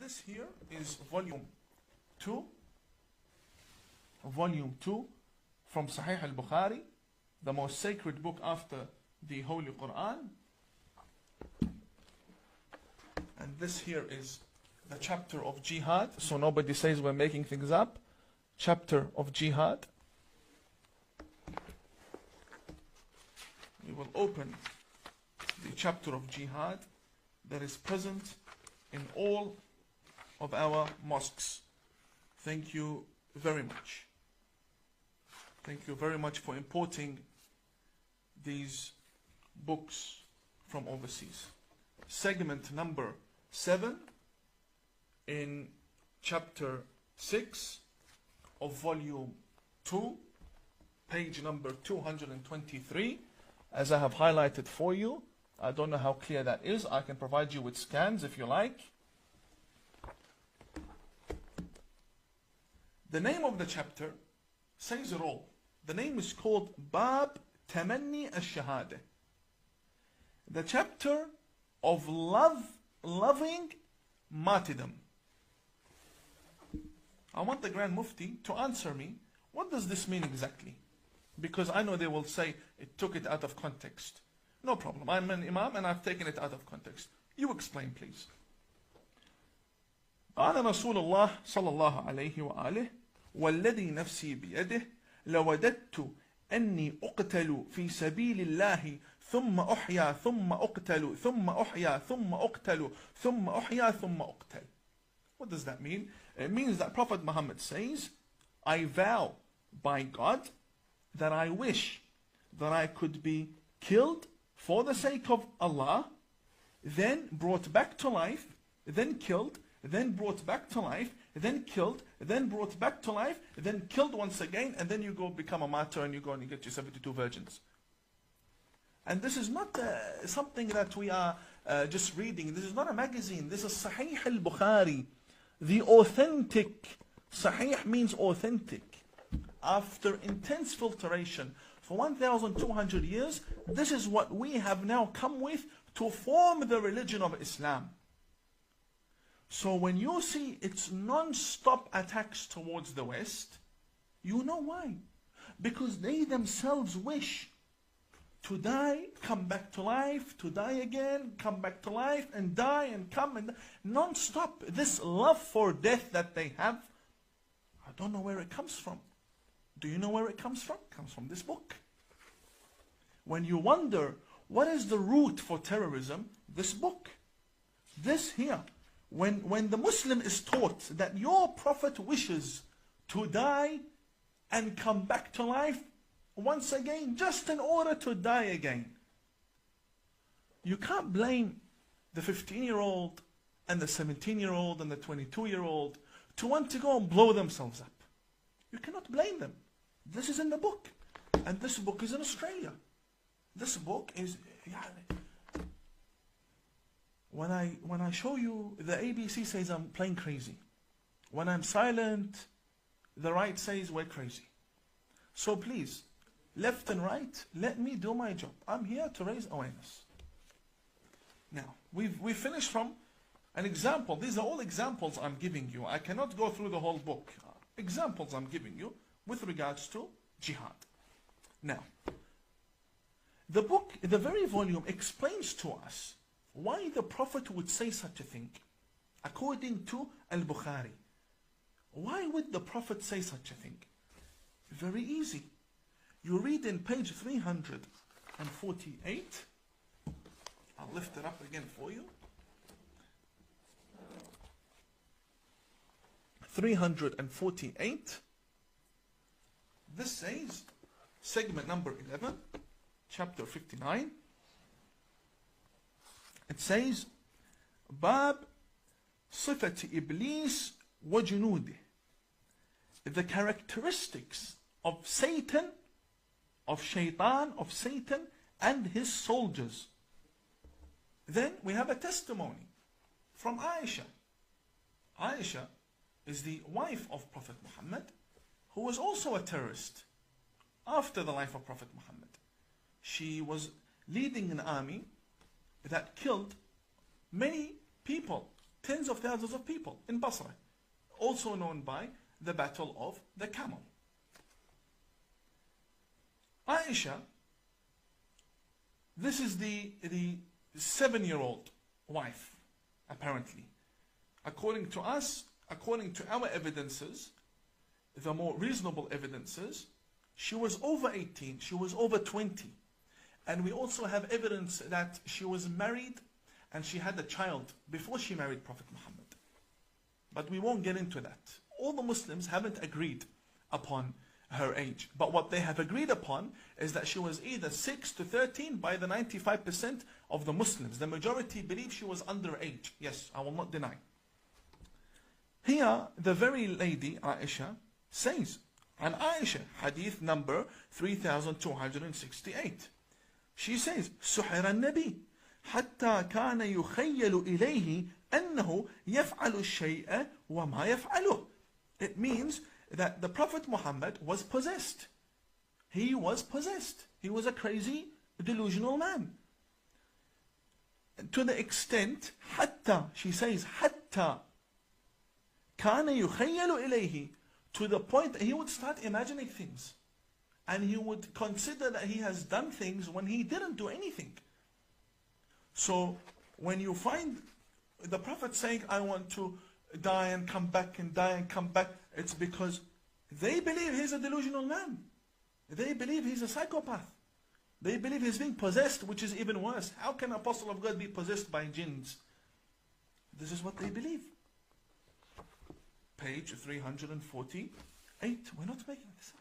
This here is volume 2. Volume 2 from Sahih al-Bukhari, the most sacred book after the Holy Quran. And this here is the chapter of jihad, so nobody says we're making things up. Chapter of jihad. We will open the chapter of jihad that is present in all of our mosques. Thank you very much. Thank you very much for importing these books from overseas. Segment number 7 in chapter 6 of volume 2, page number 223, as I have highlighted for you. I don't know how clear that is. I can provide you with scans if you like. The name of the chapter says it all. The name is called Bab Tamanni al-Shahada. The chapter of loving martyrdom. I want the Grand Mufti to answer me, what does this mean exactly? Because I know they will say it took it out of context. No problem. I'm an Imam and I've taken it out of context. You explain, please. قال رسول الله صلى الله عليه وآله والذي نفسي بيده لوددت أني أقتل في سبيل الله ثم أحيا ثم أقتل ثم أحيا ثم أقتل ثم أحيا ثم أقتل. What does that mean? It means that Prophet Muhammad says, I vow by God that I wish that I could be killed for the sake of Allah, then brought back to life, then killed, then brought back to life, then killed, then brought back to life, then killed once again, and then you go become a martyr and you go and you get your 72 virgins. And this is not something that we are just reading. This is not a magazine. This is Sahih al-Bukhari. The authentic. Sahih means authentic. After intense filtration for 1,200 years, this is what we have now come with to form the religion of Islam. So when you see its non-stop attacks towards the West, you know why. Because they themselves wish to die, come back to life, to die again, come back to life, and die and come and non-stop. This love for death that they have, I don't know where it comes from. Do you know where it comes from? It comes from this book. When you wonder, what is the root for terrorism? This book. This here. When the Muslim is taught that your Prophet wishes to die and come back to life once again, just in order to die again, you can't blame the 15-year-old and the 17-year-old and the 22-year-old to want to go and blow themselves up. You cannot blame them. This is in the book. And this book is in Australia. This book is... When I show you, the ABC says I'm playing crazy. When I'm silent, the right says we're crazy. So please, left and right, let me do my job. I'm here to raise awareness. Now, we've finished from an example. These are all examples I'm giving you. I cannot go through the whole book. Examples I'm giving you with regards to jihad. Now, the book, the very volume explains to us why the Prophet would say such a thing. According to al-Bukhari. Why would the Prophet say such a thing? Very easy. You read in page 348. I'll lift it up again for you. 348. This says, segment number 11, chapter 59. It says, Bab Sifat Iblis wa Junudi. The characteristics of Satan, of Shaitan, of Satan and his soldiers. Then we have a testimony from Aisha. Aisha is the wife of Prophet Muhammad, who was also a terrorist after the life of Prophet Muhammad. She was leading an army that killed many people tens of thousands of people in Basra, also known by the Battle of the Camel. Aisha, this is the 7-year-old wife, apparently. According to us, according to our evidences, the more reasonable evidences, she was over 18, she was over 20. And we also have evidence that she was married and she had a child before she married Prophet Muhammad. But we won't get into that. All the Muslims haven't agreed upon her age. But what they have agreed upon is that she was either 6 to 13 by the 95% of the Muslims. The majority believe she was underage. Yes, I will not deny. Here, the very lady, Aisha, says, and Aisha, hadith number 3268. She says, سحر النبي حتى كان يخيل إليه أنه يفعل الشيء وما يفعله. It means that the Prophet Muhammad was possessed. He was possessed. He was a crazy, delusional man. To the extent, حتى, she says, حتى كان يخيل إليه, to the point that he would start imagining things. And he would consider that he has done things when he didn't do anything. So when you find the Prophet saying, I want to die and come back and die and come back, it's because they believe he's a delusional man. They believe he's a psychopath. They believe he's being possessed, which is even worse. How can an apostle of God be possessed by jinns? This is what they believe. Page 348. We're not making this up.